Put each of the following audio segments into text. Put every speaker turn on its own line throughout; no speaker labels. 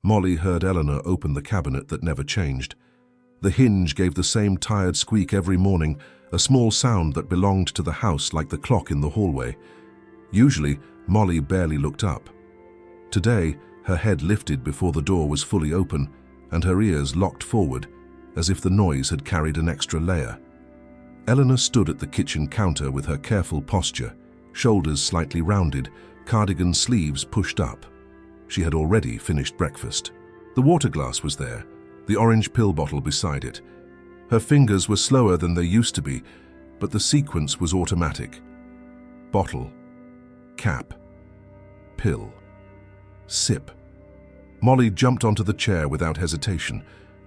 Molly heard Eleanor open the cabinet that never changed. The hinge gave the same tired squeak every morning, a small sound that belonged to the house like the clock in the hallway. Usually, Molly barely looked up. Today, her head lifted before the door was fully open, and her ears locked forward, as if the noise had carried an extra layer. Eleanor stood at the kitchen counter with her careful posture, shoulders slightly rounded, cardigan sleeves pushed up. She had already finished breakfast. The water glass was there, the orange pill bottle beside it. Her fingers were slower than they used to be, but the sequence was automatic. Bottle, cap, pill, sip. Molly jumped onto the chair without hesitation.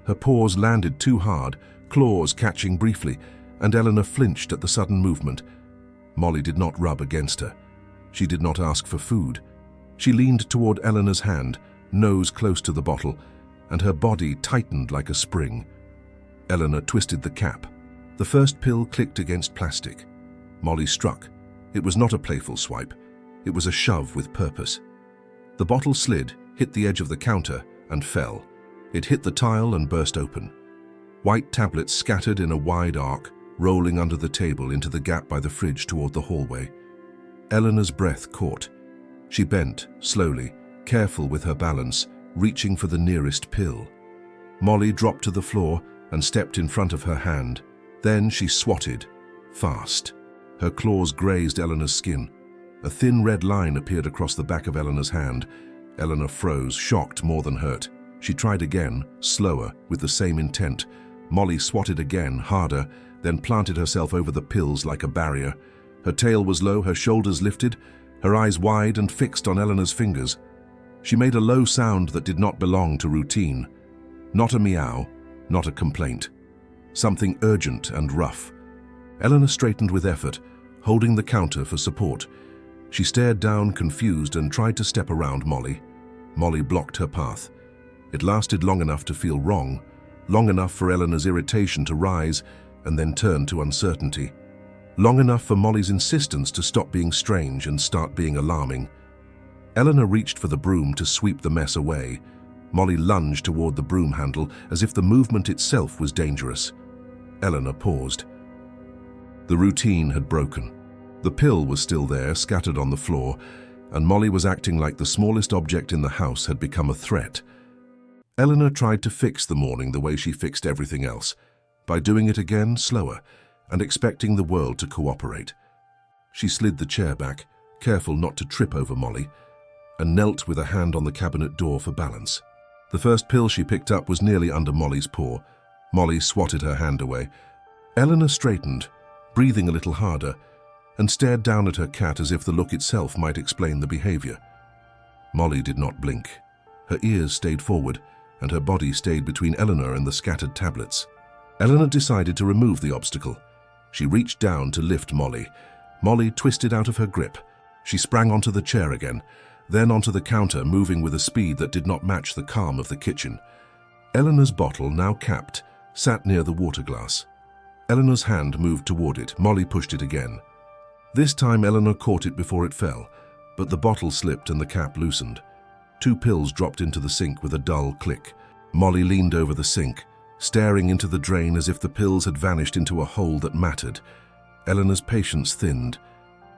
Her paws landed too hard, claws catching briefly, and Eleanor flinched at the sudden movement. Molly did not rub against her. She did not ask for food. She leaned toward Eleanor's hand, nose close to the bottle, and her body tightened like a spring. Eleanor twisted the cap. The first pill clicked against plastic. Molly struck. It was not a playful swipe. It was a shove with purpose. The bottle slid, hit the edge of the counter, and fell. It hit the tile and burst open. White tablets scattered in a wide arc, rolling under the table into the gap by the fridge toward the hallway. Eleanor's breath caught. She bent, slowly, careful with her balance, reaching for the nearest pill. Molly dropped to the floor and stepped in front of her hand. Then she swatted, fast. Her claws grazed Eleanor's skin. A thin red line appeared across the back of Eleanor's hand. Eleanor froze, shocked more than hurt. She tried again, slower, with the same intent. Molly swatted again, harder, then planted herself over the pills like a barrier. Her tail was low, her shoulders lifted, her eyes wide and fixed on Eleanor's fingers. She made a low sound that did not belong to routine. Not a meow, not a complaint. Something urgent and rough. Eleanor straightened with effort, holding the counter for support. She stared down, confused, and tried to step around Molly. Molly blocked her path. It lasted long enough to feel wrong, long enough for Eleanor's irritation to rise and then turn to uncertainty. Long enough for Molly's insistence to stop being strange and start being alarming. Eleanor reached for the broom to sweep the mess away. Molly lunged toward the broom handle as if the movement itself was dangerous. Eleanor paused. The routine had broken. The pill was still there, scattered on the floor, and Molly was acting like the smallest object in the house had become a threat. Eleanor tried to fix the morning the way she fixed everything else, by doing it again slower and expecting the world to cooperate. She slid the chair back, careful not to trip over Molly, and knelt with a hand on the cabinet door for balance. The first pill she picked up was nearly under Molly's paw. Molly swatted her hand away. Eleanor straightened, breathing a little harder, and stared down at her cat as if the look itself might explain the behavior. Molly did not blink. Her ears stayed forward, and her body stayed between Eleanor and the scattered tablets. Eleanor decided to remove the obstacle. She reached down to lift Molly. Molly twisted out of her grip. She sprang onto the chair again, then onto the counter, moving with a speed that did not match the calm of the kitchen. Eleanor's bottle, now capped, sat near the water glass. Eleanor's hand moved toward it. Molly pushed it again. This time Eleanor caught it before it fell, but the bottle slipped and the cap loosened. 2 pills dropped into the sink with a dull click. Molly leaned over the sink, staring into the drain as if the pills had vanished into a hole that mattered. Eleanor's patience thinned.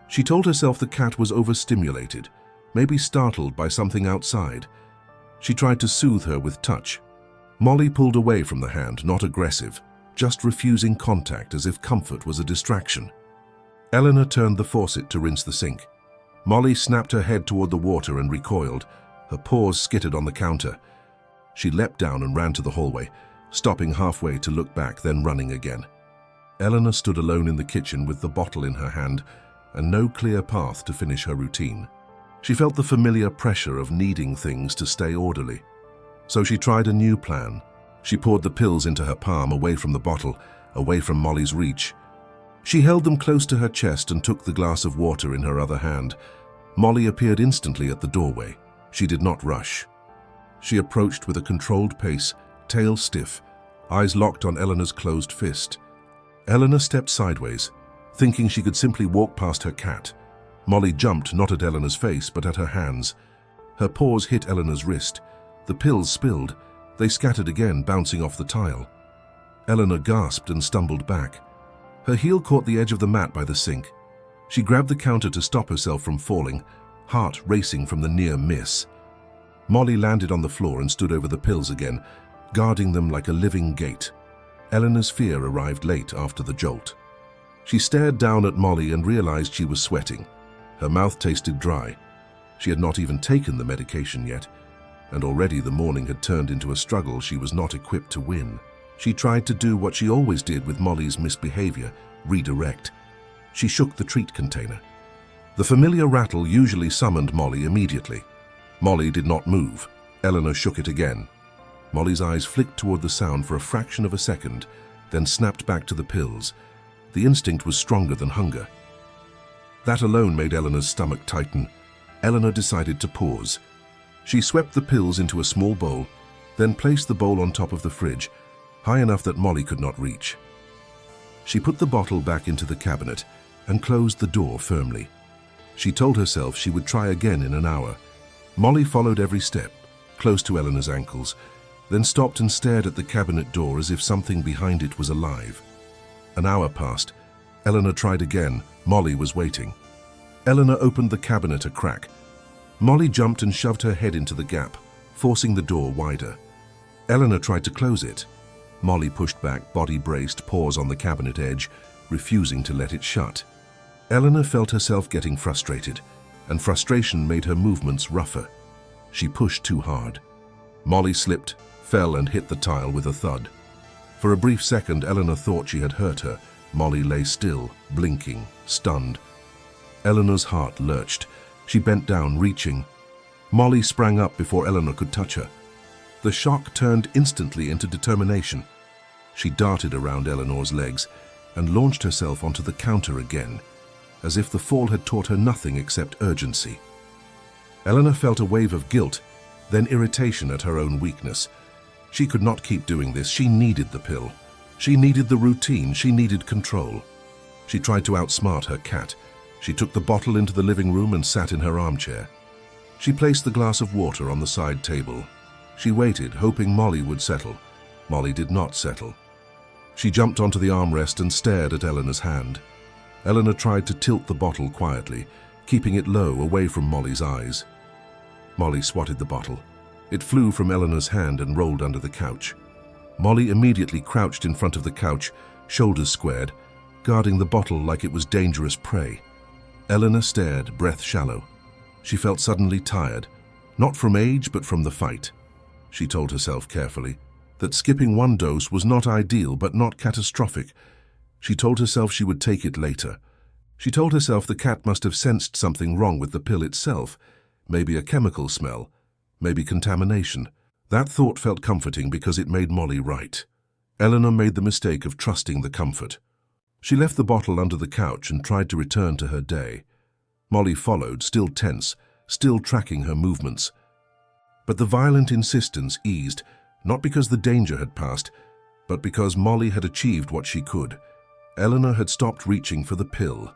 She told herself the cat was overstimulated, maybe startled by something outside. She tried to soothe her with touch. Molly pulled away from the hand, not aggressive, just refusing contact as if comfort was a distraction. Eleanor turned the faucet to rinse the sink. Molly snapped her head toward the water and recoiled. Her paws skittered on the counter. She leapt down and ran to the hallway, stopping halfway to look back, then running again. Eleanor stood alone in the kitchen with the bottle in her hand and no clear path to finish her routine. She felt the familiar pressure of needing things to stay orderly. So she tried a new plan. She poured the pills into her palm, away from the bottle, away from Molly's reach. She held them close to her chest and took the glass of water in her other hand. Molly appeared instantly at the doorway. She did not rush. She approached with a controlled pace, tail stiff, eyes locked on Eleanor's closed fist. Eleanor stepped sideways, thinking she could simply walk past her cat. Molly jumped not at Eleanor's face, but at her hands. Her paws hit Eleanor's wrist. The pills spilled. They scattered again, bouncing off the tile. Eleanor gasped and stumbled back. Her heel caught the edge of the mat by the sink. She grabbed the counter to stop herself from falling, heart racing from the near miss. Molly landed on the floor and stood over the pills again, guarding them like a living gate. Eleanor's fear arrived late after the jolt. She stared down at Molly and realized she was sweating. Her mouth tasted dry. She had not even taken the medication yet, and already the morning had turned into a struggle she was not equipped to win. She tried to do what she always did with Molly's misbehavior, redirect. She shook the treat container. The familiar rattle usually summoned Molly immediately. Molly did not move. Eleanor shook it again. Molly's eyes flicked toward the sound for a fraction of a second, then snapped back to the pills. The instinct was stronger than hunger. That alone made Eleanor's stomach tighten. Eleanor decided to pause. She swept the pills into a small bowl, then placed the bowl on top of the fridge, high enough that Molly could not reach. She put the bottle back into the cabinet and closed the door firmly. She told herself she would try again in an hour. Molly followed every step, close to Eleanor's ankles, then stopped and stared at the cabinet door as if something behind it was alive. An hour passed. Eleanor tried again. Molly was waiting. Eleanor opened the cabinet a crack. Molly jumped and shoved her head into the gap, forcing the door wider. Eleanor tried to close it. Molly pushed back, body braced, paws on the cabinet edge, refusing to let it shut. Eleanor felt herself getting frustrated, and frustration made her movements rougher. She pushed too hard. Molly slipped, fell and hit the tile with a thud. For a brief second, Eleanor thought she had hurt her. Molly lay still, blinking, stunned. Eleanor's heart lurched. She bent down, reaching. Molly sprang up before Eleanor could touch her. The shock turned instantly into determination. She darted around Eleanor's legs and launched herself onto the counter again, as if the fall had taught her nothing except urgency. Eleanor felt a wave of guilt, then irritation at her own weakness. She could not keep doing this. She needed the pill. She needed the routine. She needed control. She tried to outsmart her cat. She took the bottle into the living room and sat in her armchair. She placed the glass of water on the side table. She waited, hoping Molly would settle. Molly did not settle. She jumped onto the armrest and stared at Eleanor's hand. Eleanor tried to tilt the bottle quietly, keeping it low, away from Molly's eyes. Molly swatted the bottle. It flew from Eleanor's hand and rolled under the couch. Molly immediately crouched in front of the couch, shoulders squared, guarding the bottle like it was dangerous prey. Eleanor stared, breath shallow. She felt suddenly tired, not from age but from the fight. She told herself carefully that skipping one dose was not ideal but not catastrophic. She told herself she would take it later. She told herself the cat must have sensed something wrong with the pill itself, maybe a chemical smell, maybe contamination. That thought felt comforting because it made Molly right. Eleanor made the mistake of trusting the comfort. She left the bottle under the couch and tried to return to her day. Molly followed, still tense, still tracking her movements. But the violent insistence eased, not because the danger had passed, but because Molly had achieved what she could. Eleanor had stopped reaching for the pill.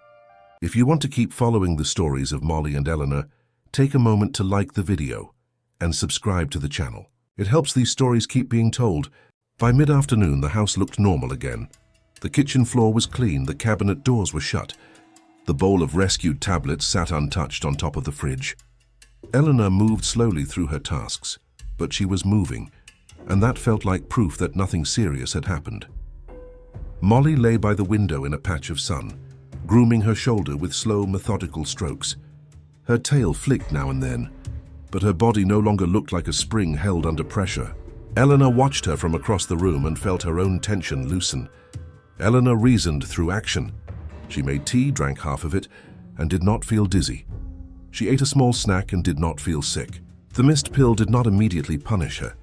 If you want to keep following the stories of Molly and Eleanor, take a moment to like the video and subscribe to the channel. It helps these stories keep being told. By mid-afternoon, the house looked normal again. The kitchen floor was clean, the cabinet doors were shut. The bowl of rescued tablets sat untouched on top of the fridge. Eleanor moved slowly through her tasks, but she was moving, and that felt like proof that nothing serious had happened. Molly lay by the window in a patch of sun, grooming her shoulder with slow, methodical strokes. Her tail flicked now and then, but her body no longer looked like a spring held under pressure. Eleanor watched her from across the room and felt her own tension loosen. Eleanor reasoned through action. She made tea, drank half of it, and did not feel dizzy. She ate a small snack and did not feel sick. The mist pill did not immediately punish her.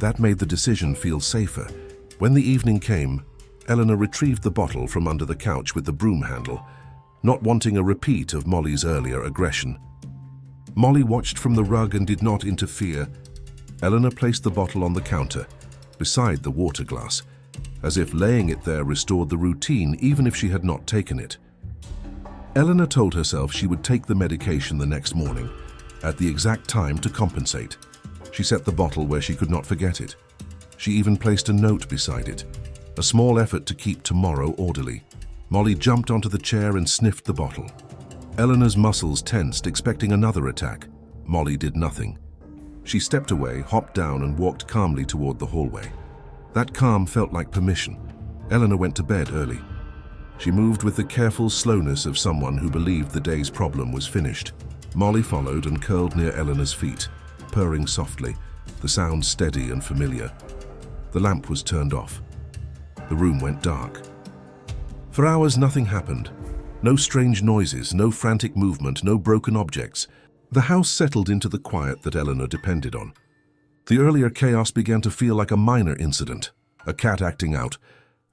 That made the decision feel safer. When the evening came, Eleanor retrieved the bottle from under the couch with the broom handle, not wanting a repeat of Molly's earlier aggression. Molly watched from the rug and did not interfere. Eleanor placed the bottle on the counter, beside the water glass, as if laying it there restored the routine even if she had not taken it. Eleanor told herself she would take the medication the next morning, at the exact time to compensate. She set the bottle where she could not forget it. She even placed a note beside it, a small effort to keep tomorrow orderly. Molly jumped onto the chair and sniffed the bottle. Eleanor's muscles tensed, expecting another attack. Molly did nothing. She stepped away, hopped down, and walked calmly toward the hallway. That calm felt like permission. Eleanor went to bed early. She moved with the careful slowness of someone who believed the day's problem was finished. Molly followed and curled near Eleanor's feet, purring softly, the sound steady and familiar. The lamp was turned off. The room went dark. For hours, nothing happened. No strange noises, no frantic movement, no broken objects. The house settled into the quiet that Eleanor depended on. The earlier chaos began to feel like a minor incident, a cat acting out,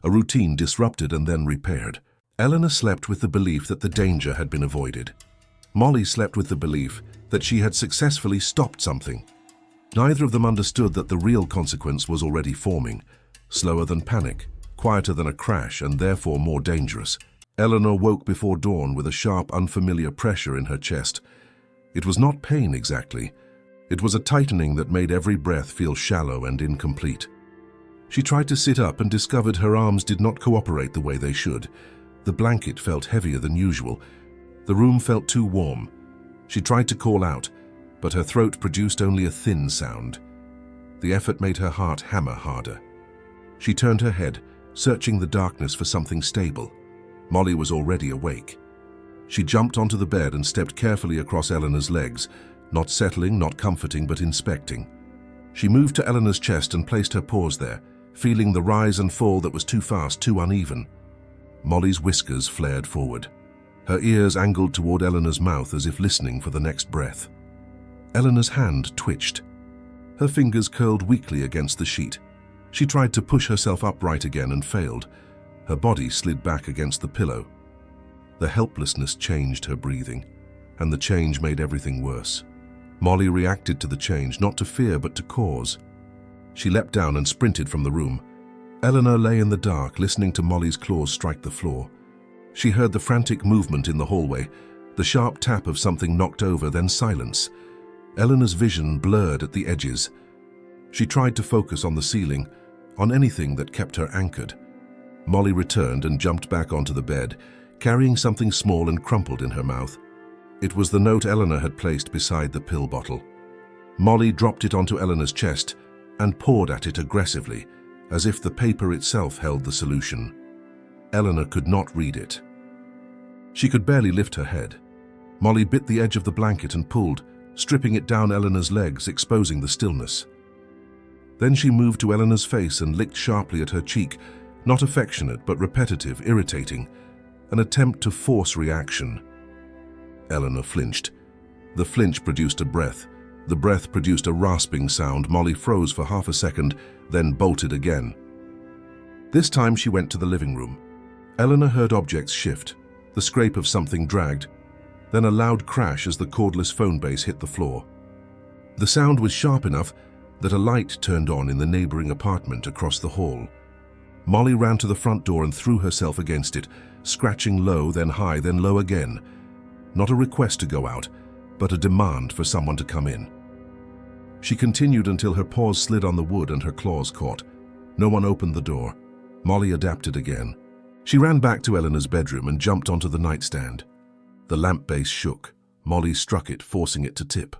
a routine disrupted and then repaired. Eleanor slept with the belief that the danger had been avoided. Molly slept with the belief that she had successfully stopped something. Neither of them understood that the real consequence was already forming, slower than panic, quieter than a crash, and therefore more dangerous. Eleanor woke before dawn with a sharp, unfamiliar pressure in her chest. It was not pain exactly. It was a tightening that made every breath feel shallow and incomplete. She tried to sit up and discovered her arms did not cooperate the way they should. The blanket felt heavier than usual. The room felt too warm. She tried to call out, but her throat produced only a thin sound. The effort made her heart hammer harder. She turned her head, searching the darkness for something stable. Molly was already awake. She jumped onto the bed and stepped carefully across Eleanor's legs, not settling, not comforting, but inspecting. She moved to Eleanor's chest and placed her paws there, feeling the rise and fall that was too fast, too uneven. Molly's whiskers flared forward. Her ears angled toward Eleanor's mouth as if listening for the next breath. Eleanor's hand twitched. Her fingers curled weakly against the sheet. She tried to push herself upright again and failed. Her body slid back against the pillow. The helplessness changed her breathing, and the change made everything worse. Molly reacted to the change, not to fear but to cause. She leapt down and sprinted from the room. Eleanor lay in the dark, listening to Molly's claws strike the floor. She heard the frantic movement in the hallway, the sharp tap of something knocked over, then silence. Eleanor's vision blurred at the edges. She tried to focus on the ceiling, on anything that kept her anchored. Molly returned and jumped back onto the bed, carrying something small and crumpled in her mouth. It was the note Eleanor had placed beside the pill bottle. Molly dropped it onto Eleanor's chest and pawed at it aggressively, as if the paper itself held the solution. Eleanor could not read it. She could barely lift her head. Molly bit the edge of the blanket and pulled, stripping it down Eleanor's legs, exposing the stillness. Then she moved to Eleanor's face and licked sharply at her cheek, not affectionate but repetitive, irritating, an attempt to force reaction. Eleanor flinched. The flinch produced a breath. The breath produced a rasping sound. Molly froze for half a second, then bolted again. This time she went to the living room. Eleanor heard objects shift, the scrape of something dragged, then a loud crash as the cordless phone base hit the floor. The sound was sharp enough that a light turned on in the neighboring apartment across the hall. Molly ran to the front door and threw herself against it, scratching low, then high, then low again. Not a request to go out, but a demand for someone to come in. She continued until her paws slid on the wood and her claws caught. No one opened the door. Molly adapted again. She ran back to Eleanor's bedroom and jumped onto the nightstand. The lamp base shook. Molly struck it, forcing it to tip.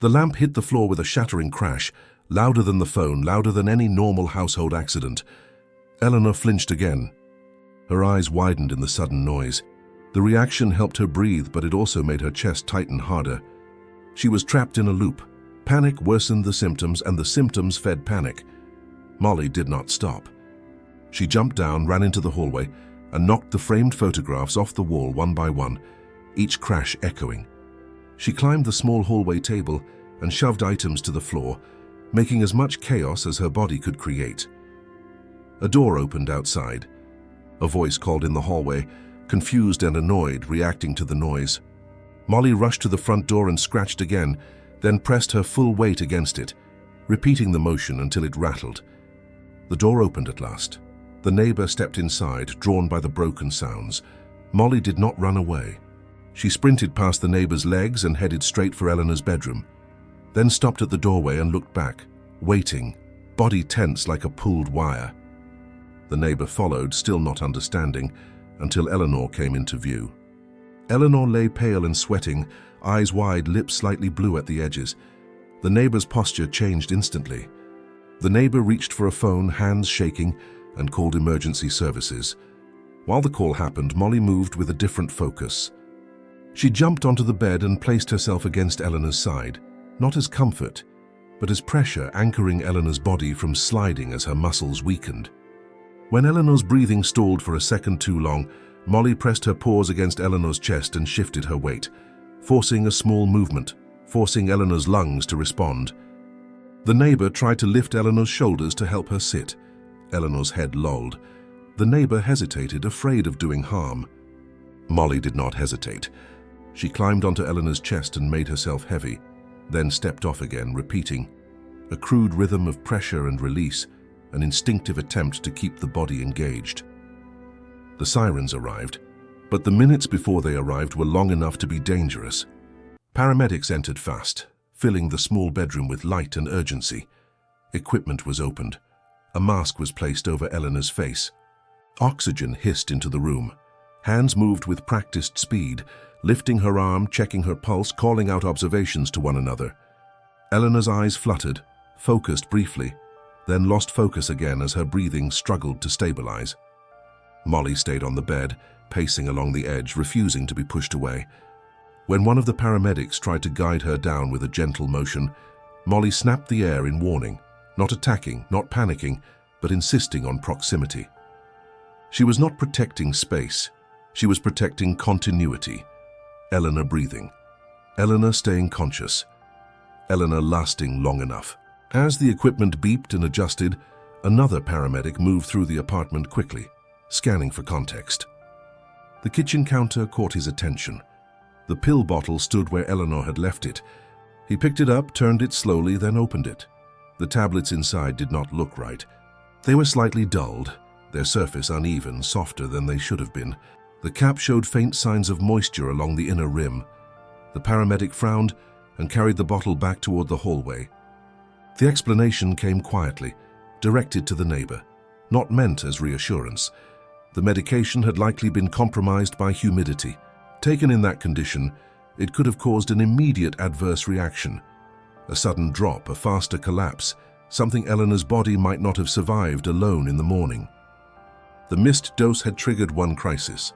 The lamp hit the floor with a shattering crash, louder than the phone, louder than any normal household accident. Eleanor flinched again. Her eyes widened in the sudden noise. The reaction helped her breathe, but it also made her chest tighten harder. She was trapped in a loop. Panic worsened the symptoms, and the symptoms fed panic. Molly did not stop. She jumped down, ran into the hallway, and knocked the framed photographs off the wall one by one, each crash echoing. She climbed the small hallway table and shoved items to the floor, making as much chaos as her body could create. A door opened outside. A voice called in the hallway, confused and annoyed, reacting to the noise. Molly rushed to the front door and scratched again, then pressed her full weight against it, repeating the motion until it rattled. The door opened at last. The neighbor stepped inside, drawn by the broken sounds. Molly did not run away. She sprinted past the neighbor's legs and headed straight for Eleanor's bedroom. then stopped at the doorway and looked back, waiting, body tense like a pulled wire. The neighbor followed, still not understanding, until Eleanor came into view. Eleanor lay pale and sweating, eyes wide, lips slightly blue at the edges. The neighbor's posture changed instantly. The neighbor reached for a phone, hands shaking, and called emergency services. While the call happened, Molly moved with a different focus. She jumped onto the bed and placed herself against Eleanor's side, not as comfort, but as pressure anchoring Eleanor's body from sliding as her muscles weakened. When Eleanor's breathing stalled for a second too long, Molly pressed her paws against Eleanor's chest and shifted her weight, forcing a small movement, forcing Eleanor's lungs to respond. The neighbor tried to lift Eleanor's shoulders to help her sit. Eleanor's head lolled. The neighbor hesitated, afraid of doing harm. Molly did not hesitate. She climbed onto Eleanor's chest and made herself heavy, then stepped off again, repeating, a crude rhythm of pressure and release, an instinctive attempt to keep the body engaged. The sirens arrived, but the minutes before they arrived were long enough to be dangerous. Paramedics entered fast, filling the small bedroom with light and urgency. Equipment was opened. A mask was placed over Eleanor's face. Oxygen hissed into the room. Hands moved with practiced speed, lifting her arm, checking her pulse, calling out observations to one another. Eleanor's eyes fluttered, focused briefly, then lost focus again as her breathing struggled to stabilize. Molly stayed on the bed, pacing along the edge, refusing to be pushed away. When one of the paramedics tried to guide her down with a gentle motion, Molly snapped the air in warning, not attacking, not panicking, but insisting on proximity. She was not protecting space. She was protecting continuity. Eleanor breathing. Eleanor staying conscious. Eleanor lasting long enough. As the equipment beeped and adjusted, another paramedic moved through the apartment quickly, scanning for context. The kitchen counter caught his attention. The pill bottle stood where Eleanor had left it. He picked it up, turned it slowly, then opened it. The tablets inside did not look right. They were slightly dulled, their surface uneven, softer than they should have been. The cap showed faint signs of moisture along the inner rim. The paramedic frowned and carried the bottle back toward the hallway. The explanation came quietly, directed to the neighbor, not meant as reassurance. The medication had likely been compromised by humidity. Taken in that condition, it could have caused an immediate adverse reaction. A sudden drop, a faster collapse, something Eleanor's body might not have survived alone in the morning. The missed dose had triggered one crisis.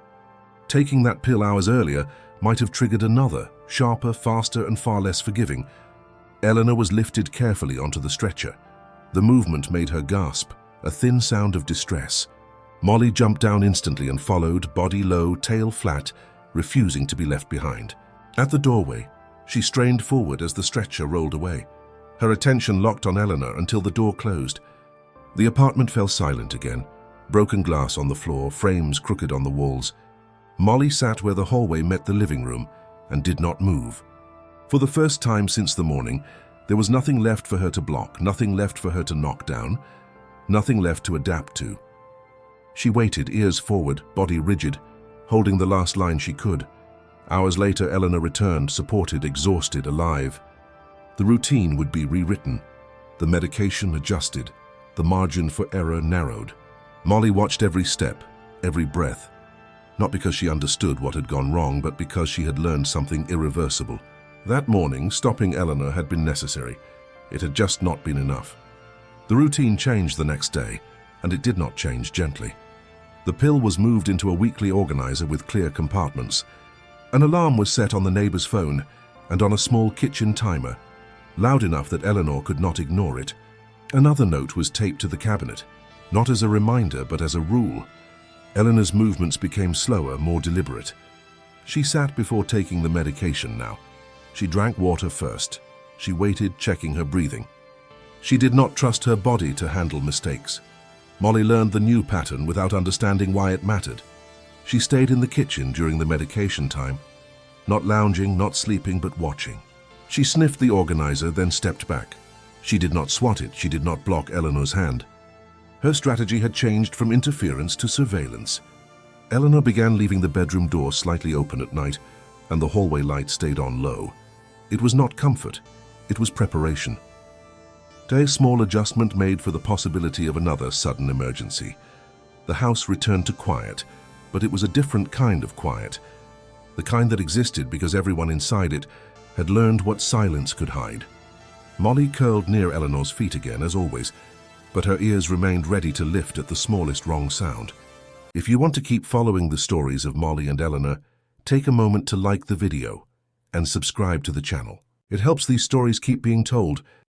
Taking that pill hours earlier might have triggered another, sharper, faster, and far less forgiving. Eleanor was lifted carefully onto the stretcher. The movement made her gasp, a thin sound of distress. Molly jumped down instantly and followed, body low, tail flat, refusing to be left behind. At the doorway, she strained forward as the stretcher rolled away. Her attention locked on Eleanor until the door closed. The apartment fell silent again, broken glass on the floor, frames crooked on the walls. Molly sat where the hallway met the living room and did not move. For the first time since the morning, there was nothing left for her to block, nothing left for her to knock down, nothing left to adapt to. She waited, ears forward, body rigid, holding the last line she could. Hours later, Eleanor returned, supported, exhausted, alive. The routine would be rewritten, the medication adjusted, the margin for error narrowed. Molly watched every step, every breath, not because she understood what had gone wrong, but because she had learned something irreversible. That morning, stopping Eleanor had been necessary. It had just not been enough. The routine changed the next day, and it did not change gently. The pill was moved into a weekly organizer with clear compartments. An alarm was set on the neighbor's phone and on a small kitchen timer, loud enough that Eleanor could not ignore it. Another note was taped to the cabinet, not as a reminder but as a rule. Eleanor's movements became slower, more deliberate. She sat before taking the medication now. She drank water first. She waited, checking her breathing. She did not trust her body to handle mistakes. Molly learned the new pattern without understanding why it mattered. She stayed in the kitchen during the medication time, not lounging, not sleeping, but watching. She sniffed the organizer, then stepped back. She did not swat it, she did not block Eleanor's hand. Her strategy had changed from interference to surveillance. Eleanor began leaving the bedroom door slightly open at night, and the hallway light stayed on low. It was not comfort, It was preparation. A small adjustment made for the possibility of another sudden emergency. The house returned to quiet, but it was a different kind of quiet. The kind that existed because everyone inside it had learned what silence could hide. Molly curled near Eleanor's feet again, as always, but her ears remained ready to lift at the smallest wrong sound. If you want to keep following the stories of Molly and Eleanor, take a moment to like the video and subscribe to the channel. It helps these stories keep being told